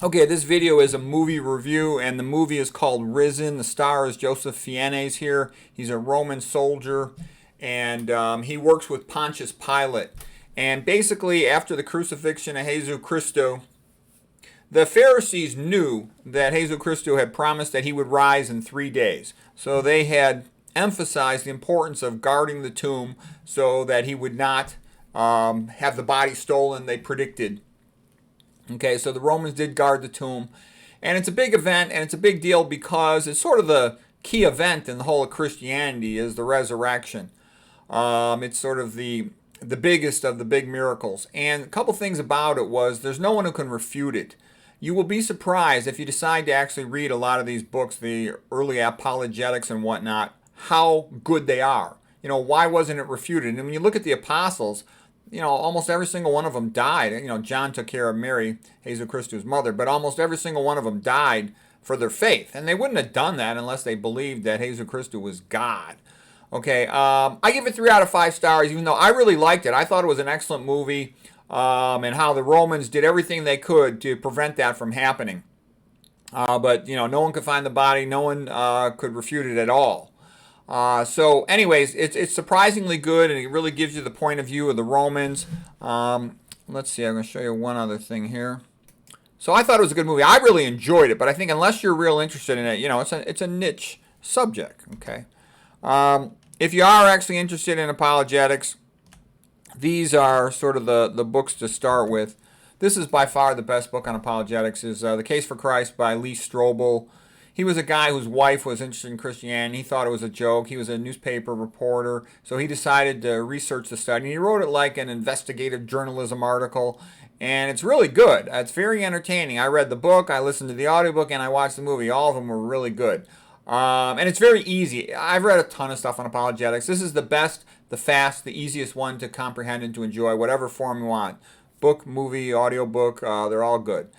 Okay, this video is a movie review, and the movie is called Risen. The star is Joseph Fiennes here. He's a Roman soldier, and he works with Pontius Pilate. And basically, after the crucifixion of Jesus Christo, the Pharisees knew that Jesus Christo had promised that he would rise in 3 days. So they had emphasized the importance of guarding the tomb so that he would not have the body stolen, they predicted. Okay, so the Romans did guard the tomb. And it's a big event, and it's a big deal because it's sort of the key event in the whole of Christianity is the resurrection. It's sort of the biggest of the big miracles. And a couple things about it was there's no one who can refute it. You will be surprised if you decide to actually read a lot of these books, the early apologetics and whatnot, how good they are. You know, why wasn't it refuted? And when you look at the apostles, you know, almost every single one of them died. You know, John took care of Mary, Jesus Christus' mother, but almost every single one of them died for their faith. And they wouldn't have done that unless they believed that Jesus Christus was God. Okay, I give it 3 out of 5 stars, even though I really liked it. I thought it was an excellent movie, and how the Romans did everything they could to prevent that from happening. But, you know, no one could find the body. No one could refute it at all. So, anyways, it's surprisingly good, and it really gives you the point of view of the Romans. Let's see, I'm going to show you one other thing here. So I thought it was a good movie. I really enjoyed it, but I think unless you're real interested in it, you know, it's a niche subject. Okay. If you are actually interested in apologetics, these are sort of the books to start with. This is by far the best book on apologetics. Is The Case for Christ by Lee Strobel. He was a guy whose wife was interested in Christianity. He thought it was a joke. He was a newspaper reporter, so he decided to research the study. And he wrote it like an investigative journalism article, and it's really good. It's very entertaining. I read the book, I listened to the audiobook, and I watched the movie. All of them were really good. And it's very easy. I've read a ton of stuff on apologetics. This is the best, the fast, the easiest one to comprehend and to enjoy, whatever form you want. Book, movie, audiobook, they're all good.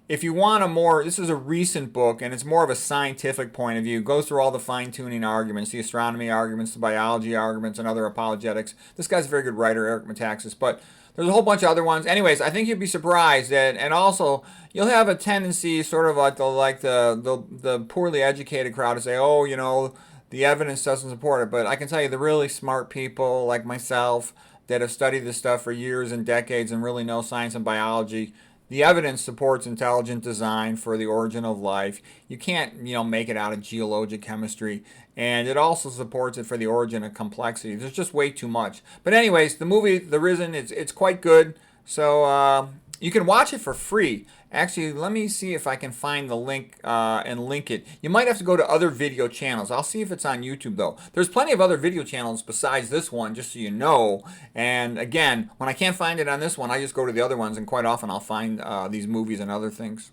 If you want a more, this is a recent book, and it's more of a scientific point of view. It goes through all the fine-tuning arguments, the astronomy arguments, the biology arguments, and other apologetics. This guy's a very good writer, Eric Metaxas, but there's a whole bunch of other ones. Anyways, I think you'd be surprised that, and also you'll have a tendency, sort of like the poorly educated crowd, to say, oh, you know, the evidence doesn't support it. But I can tell you, the really smart people like myself that have studied this stuff for years and decades and really know science and biology, the evidence supports intelligent design for the origin of life. You can't, you know, make it out of geologic chemistry. And it also supports it for the origin of complexity. There's just way too much. But anyways, the movie, The Risen, it's quite good. So you can watch it for free. Actually, let me see if I can find the link and link it. You might have to go to other video channels. I'll see if it's on YouTube, though. There's plenty of other video channels besides this one, just so you know. And again, when I can't find it on this one, I just go to the other ones, and quite often I'll find these movies and other things.